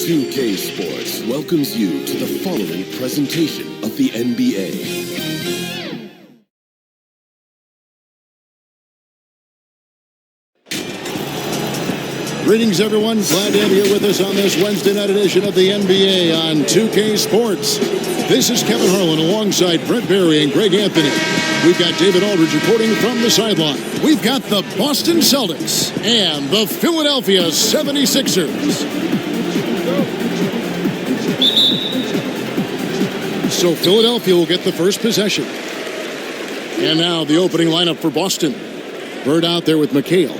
2K Sports welcomes you to the following presentation of the NBA. Greetings, everyone. Glad to have you here with us on this Wednesday night edition of the NBA on 2K Sports. This is Kevin Harlan alongside Brent Barry and Greg Anthony. We've got David Aldridge reporting from the sideline. We've got the Boston Celtics and the Philadelphia 76ers. So Philadelphia will get the first possession. And now the opening lineup for Boston. Bird out there with McHale.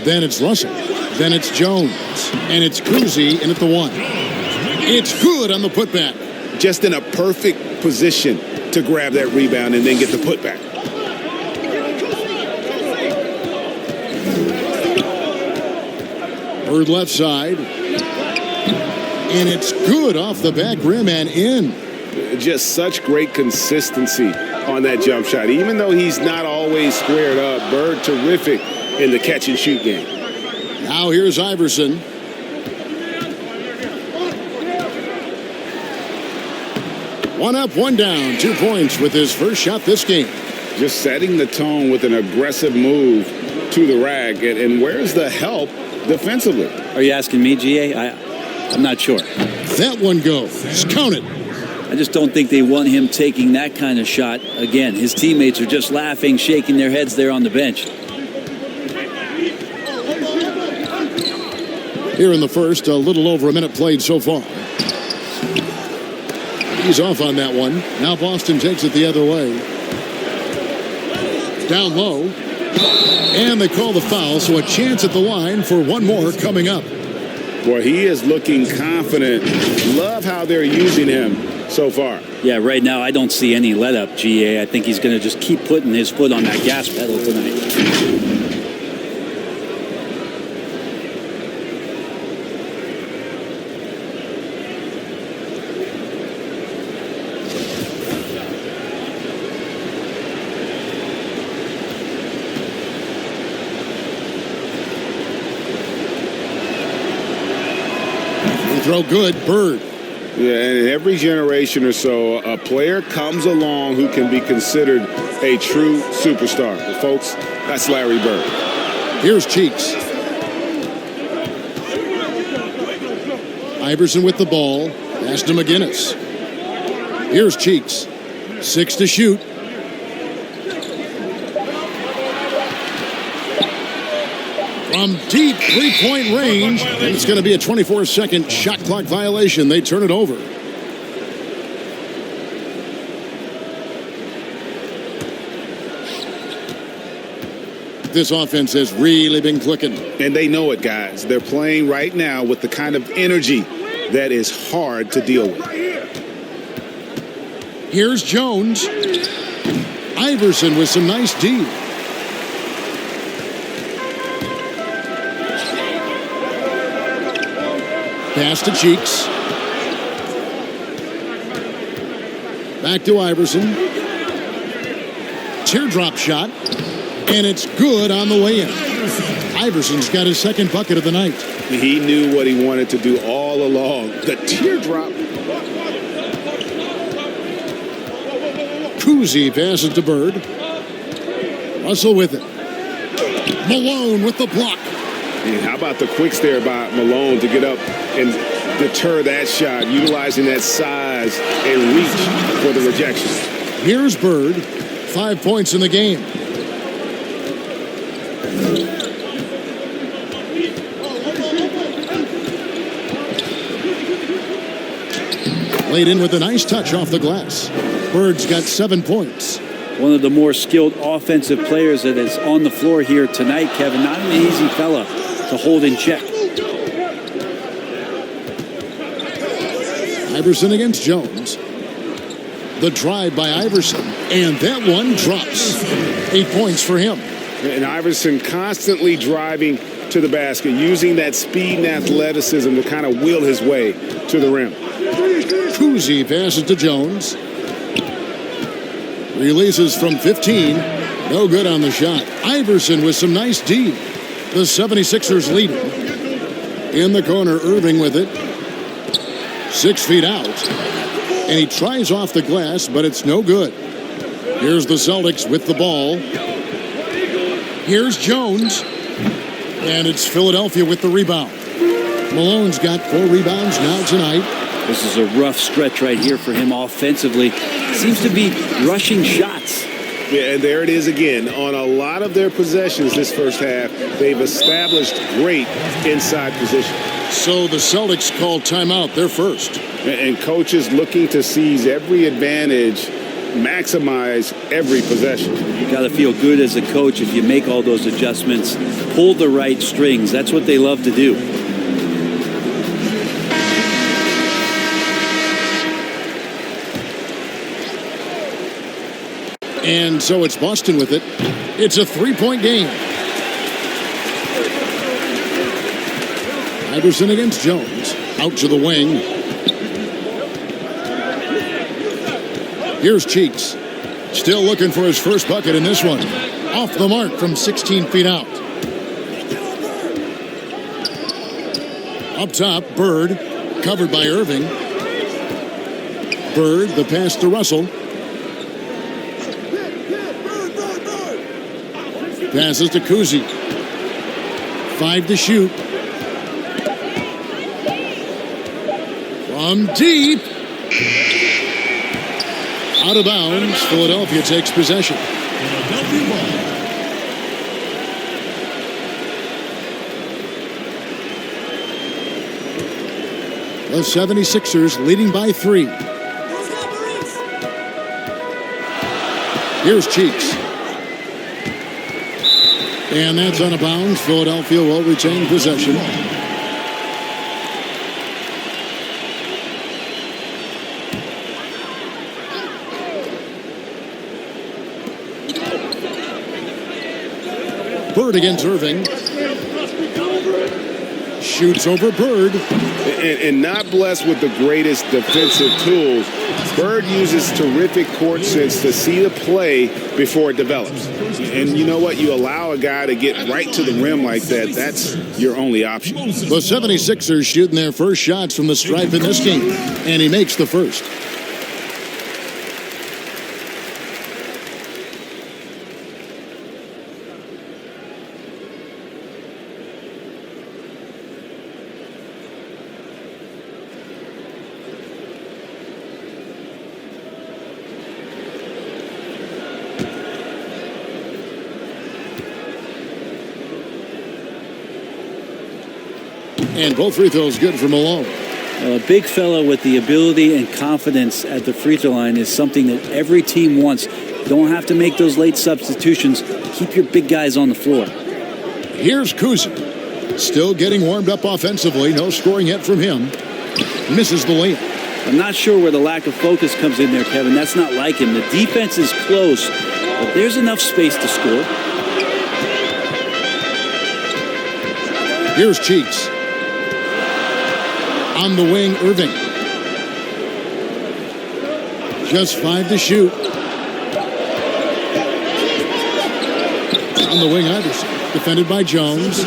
Then it's Russell. Then it's Jones. And it's Cousy in at the one. It's good on the putback. Just in a perfect position to grab that rebound and then get the putback. Bird left side. And it's good off the back rim and in. Just such great consistency on that jump shot. Even though he's not always squared up, Bird terrific in the catch and shoot game. Now here's Iverson. One up, one down. 2 points with his first shot this game. Just setting the tone with an aggressive move to the rack. And where's the help defensively? Are you asking me, GA? I'm not sure. That one goes. Count it. I just don't think they want him taking that kind of shot again. His teammates are just laughing, shaking their heads there on the bench. Here in the first, a little over a minute played so far. He's off on that one. Now Boston takes it the other way. Down low. And they call the foul, so a chance at the line for one more coming up. Boy, he is looking confident. Love how they're using him so far. Yeah, right now I don't see any let up, GA. I think he's going to just keep putting his foot on that gas pedal tonight. Throw good, Bird. Yeah, and in every generation or so, a player comes along who can be considered a true superstar. But folks, that's Larry Bird. Here's Cheeks. Iverson with the ball. Pass to McGinnis. Here's Cheeks. 6 to shoot. From deep three-point range, and it's going to be a 24-second shot clock violation. They turn it over. This offense has really been clicking. And they know it, guys. They're playing right now with the kind of energy that is hard to deal with. Here's Jones. Iverson with some nice D. Pass to Cheeks. Back to Iverson. Teardrop shot. And it's good on the way in. Iverson's got his second bucket of the night. He knew what he wanted to do all along. The teardrop. Cousy passes to Bird. Russell with it. Malone with the block. And how about the quicks there by Malone to get up and deter that shot, utilizing that size and reach for the rejection. Here's Bird. 5 points in the game. Laid in with a nice touch off the glass. Bird's got 7 points. One of the more skilled offensive players that is on the floor here tonight, Kevin. Not an easy fella to hold in check. Iverson against Jones. The drive by Iverson. And that one drops. 8 points for him. And Iverson constantly driving to the basket, using that speed and athleticism to kind of wheel his way to the rim. Cousy passes to Jones. Releases from 15. No good on the shot. Iverson with some nice D. The 76ers lead. In the corner, Irving with it. 6 feet out. And he tries off the glass, but it's no good. Here's the Celtics with the ball. Here's Jones. And it's Philadelphia with the rebound. Malone's got 4 rebounds now tonight. This is a rough stretch right here for him offensively. Seems to be rushing shots. Yeah, and there it is again. On a lot of their possessions this first half, they've established great inside position. So the Celtics call timeout, their first. And coaches looking to seize every advantage, maximize every possession. You got to feel good as a coach if you make all those adjustments, pull the right strings. That's what they love to do. And so it's Boston with it. It's a 3-point game. Iverson against Jones. Out to the wing. Here's Cheeks. Still looking for his first bucket in this one. Off the mark from 16 feet out. Up top, Bird. Covered by Irving. Bird, the pass to Russell. Passes to Kuzi. 5 to shoot. From deep. Out of bounds. Philadelphia takes possession. The 76ers leading by 3. Here's Cheeks. And that's out of bounds. Philadelphia will retain possession. Bird against Irving. Shoots over Bird. And not blessed with the greatest defensive tools. Bird uses terrific court sense to see the play before it develops. And you know what? You allow a guy to get right to the rim like that, that's your only option. The 76ers shooting their first shots from the stripe in this game. And he makes the first. And both free throws good for Malone. A big fella with the ability and confidence at the free throw line is something that every team wants. Don't have to make those late substitutions. Keep your big guys on the floor. Here's Kuzi. Still getting warmed up offensively. No scoring yet from him. Misses the layup. I'm not sure where the lack of focus comes in there, Kevin. That's not like him. The defense is close, but there's enough space to score. Here's Cheeks. On the wing, Irving. Just 5 to shoot. On the wing, Iverson. Defended by Jones.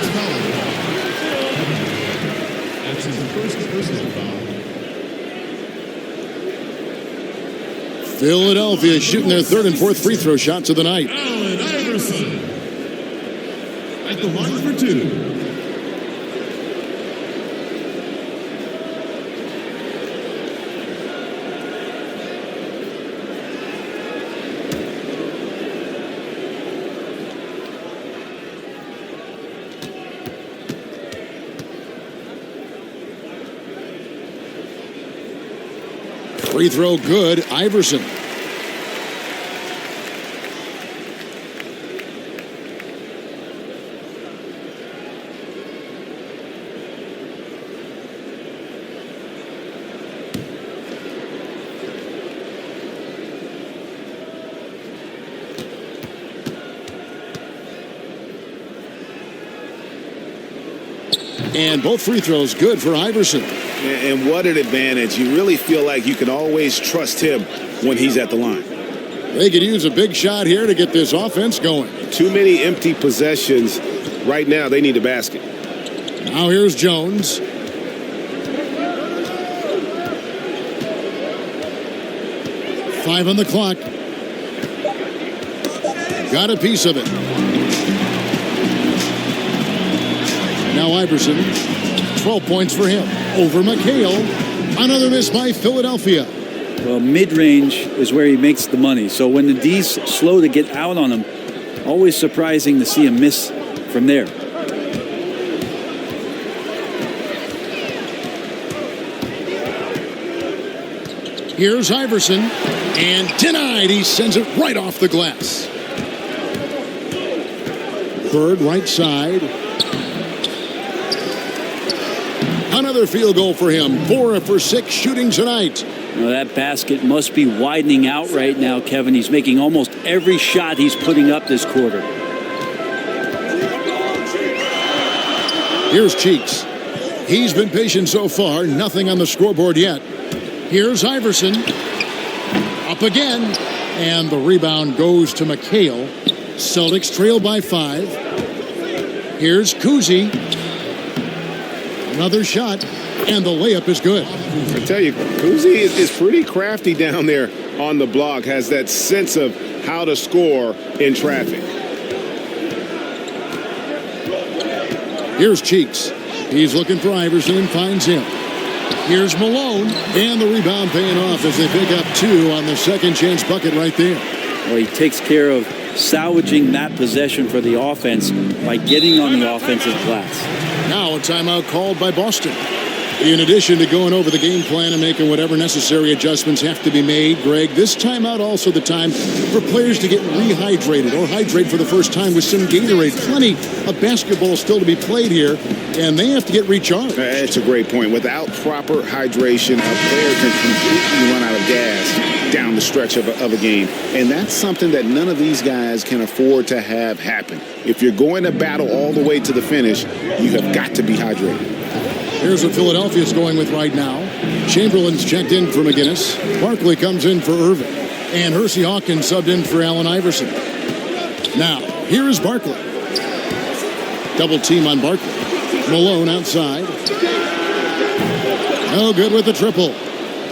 Philadelphia shooting their 3rd and 4th free throw shots of the night. Allen Iverson at the line for 2. Free throw good, Iverson. And both free throws good for Iverson. And what an advantage. You really feel like you can always trust him when he's at the line. They could use a big shot here to get this offense going. Too many empty possessions. Right now, they need a basket. Now here's Jones. 5 on the clock. Got a piece of it. Now Iverson. 12 points for him. Over McHale. Another miss by Philadelphia. Well, mid-range is where he makes the money. So when the D's slow to get out on him, always surprising to see him miss from there. Here's Iverson, and denied. He sends it right off the glass. Bird right side. Another field goal for him. 4 for 6 shooting tonight. Well, that basket must be widening out right now, Kevin. He's making almost every shot he's putting up this quarter. Here's Cheeks. He's been patient so far. Nothing on the scoreboard yet. Here's Iverson. Up again. And the rebound goes to McHale. Celtics trail by 5. Here's Kuzi. Another shot. And the layup is good. I tell you, Kuzi is pretty crafty down there on the block. Has that sense of how to score in traffic. Here's Cheeks. He's looking for Iverson and finds him. Here's Malone, and the rebound paying off as they pick up 2 on the second chance bucket right there. Well, he takes care of salvaging that possession for the offense by getting on the offensive glass. Now a timeout called by Boston. In addition to going over the game plan and making whatever necessary adjustments have to be made, Greg, this timeout also the time for players to get rehydrated or hydrate for the first time with some Gatorade. Plenty of basketball still to be played here, and they have to get recharged. That's a great point. Without proper hydration, a player can completely run out of gas down the stretch of a game. And that's something that none of these guys can afford to have happen. If you're going to battle all the way to the finish, you have got to be hydrated. Here's what Philadelphia's going with right now. Chamberlain's checked in for McGinnis. Barkley comes in for Irving. And Hersey Hawkins subbed in for Allen Iverson. Now, here is Barkley. Double team on Barkley. Malone outside. No good with the triple.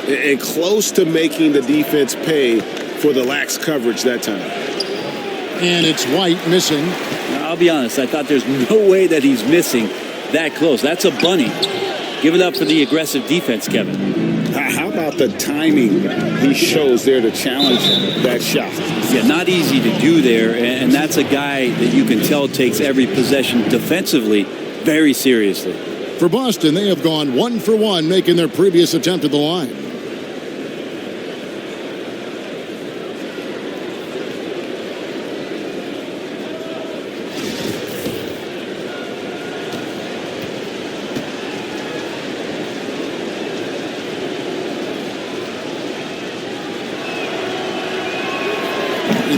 And close to making the defense pay for the lax coverage that time. And it's White missing. Now, I'll be honest, I thought there's no way that he's missing that close. That's a bunny. Give it up for the aggressive defense, Kevin. How about the timing he shows there to challenge that shot? Yeah, not easy to do there, and that's a guy that you can tell takes every possession defensively very seriously. For Boston, they have gone 1 for 1, making their previous attempt at the line.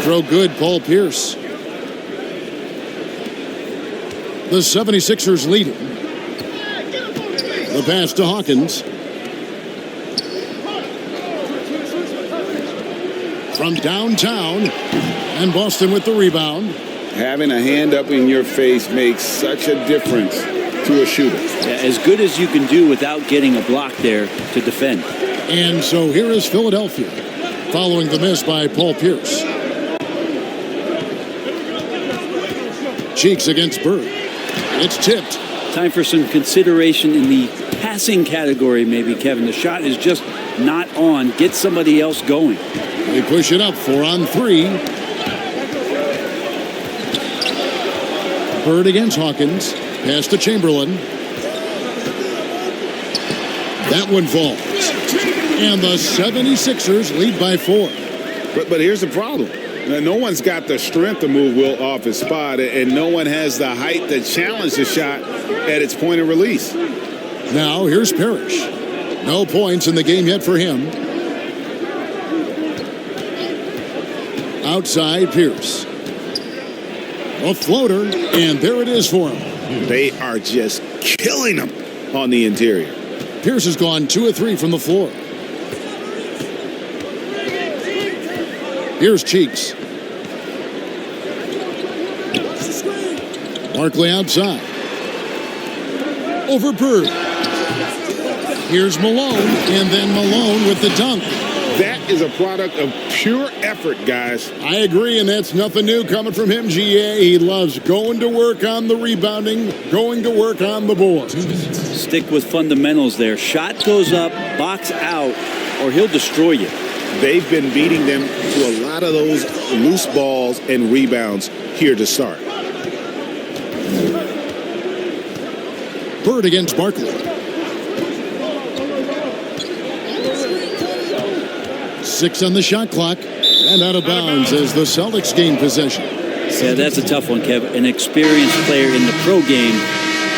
Throw good, Paul Pierce. The 76ers leading. The pass to Hawkins. From downtown. And Boston with the rebound. Having a hand up in your face makes such a difference to a shooter. Yeah, as good as you can do without getting a block there to defend. And so here is Philadelphia, following the miss by Paul Pierce. Cheeks against Bird. It's tipped. Time for some consideration in the passing category, maybe, Kevin. The shot is just not on. Get somebody else going. They push it up 4 on 3. Bird against Hawkins. Pass to Chamberlain. That one falls. And the 76ers lead by 4. But here's the problem. No one's got the strength to move Will off his spot, and no one has the height to challenge the shot at its point of release. Now here's Parrish. No points in the game yet for him. Outside Pierce. A floater, and there it is for him. They are just killing him on the interior. Pierce has gone 2 of 3 from the floor. Here's Cheeks. Barkley outside. Over Bird. Here's Malone, and then Malone with the dunk. That is a product of pure effort, guys. I agree, and that's nothing new coming from him, GA. He loves going to work on the rebounding, going to work on the board. Stick with fundamentals there. Shot goes up, box out, or he'll destroy you. They've been beating them to a lot of those loose balls and rebounds here to start. Bird against Barkley. 6 on the shot clock, and out of bounds as the Celtics gain possession. Yeah, that's a tough one, Kev. An experienced player in the pro game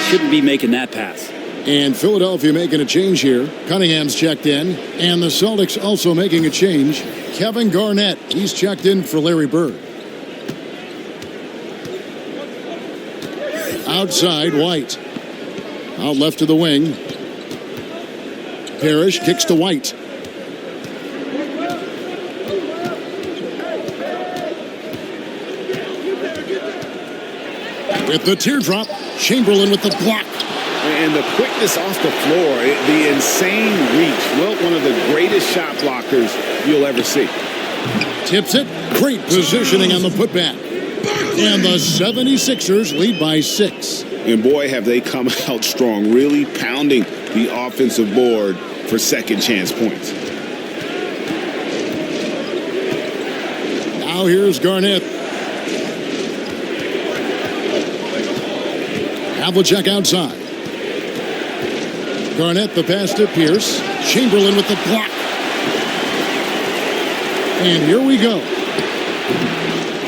shouldn't be making that pass. And Philadelphia making a change here. Cunningham's checked in, and the Celtics also making a change. Kevin Garnett, he's checked in for Larry Bird. Outside, White. Out left to the wing. Parrish kicks to White. With the teardrop, Chamberlain with the block. And the quickness off the floor, the insane reach. Well, one of the greatest shot blockers you'll ever see. Tips it. Great positioning on the putback. And the 76ers lead by 6. And boy, have they come out strong, really pounding the offensive board for second chance points. Now here's Garnett. Havlicek outside. Garnett the pass to Pierce. Chamberlain with the block. And here we go.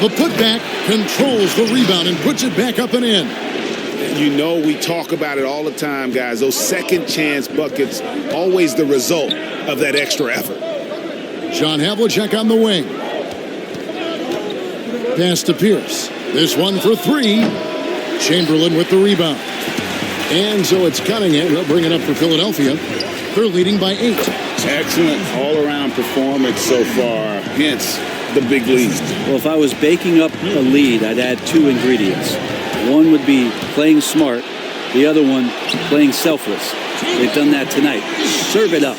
The putback controls the rebound and puts it back up and in. You know, we talk about it all the time, guys. Those second chance buckets, always the result of that extra effort. John Havlicek on the wing. Pass to Pierce. This one for 3. Chamberlain with the rebound. And so it's Cunningham. He'll bring it up for Philadelphia. They're leading by 8. Excellent all-around performance so far. Hence the big lead. Well, if I was baking up a lead, I'd add 2 ingredients. One would be playing smart. The other one, playing selfless. They've done that tonight. Serve it up.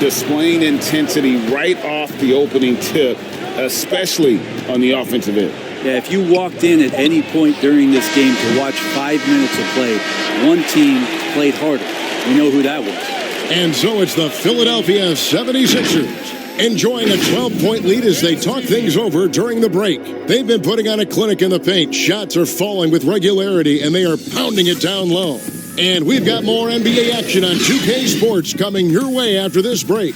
Displaying intensity right off the opening tip, especially on the offensive end. Yeah, if you walked in at any point during this game to watch 5 minutes of play, one team played harder. You know who that was. And so it's the Philadelphia 76ers enjoying a 12-point lead as they talk things over during the break. They've been putting on a clinic in the paint. Shots are falling with regularity, and they are pounding it down low. And we've got more NBA action on 2K Sports coming your way after this break.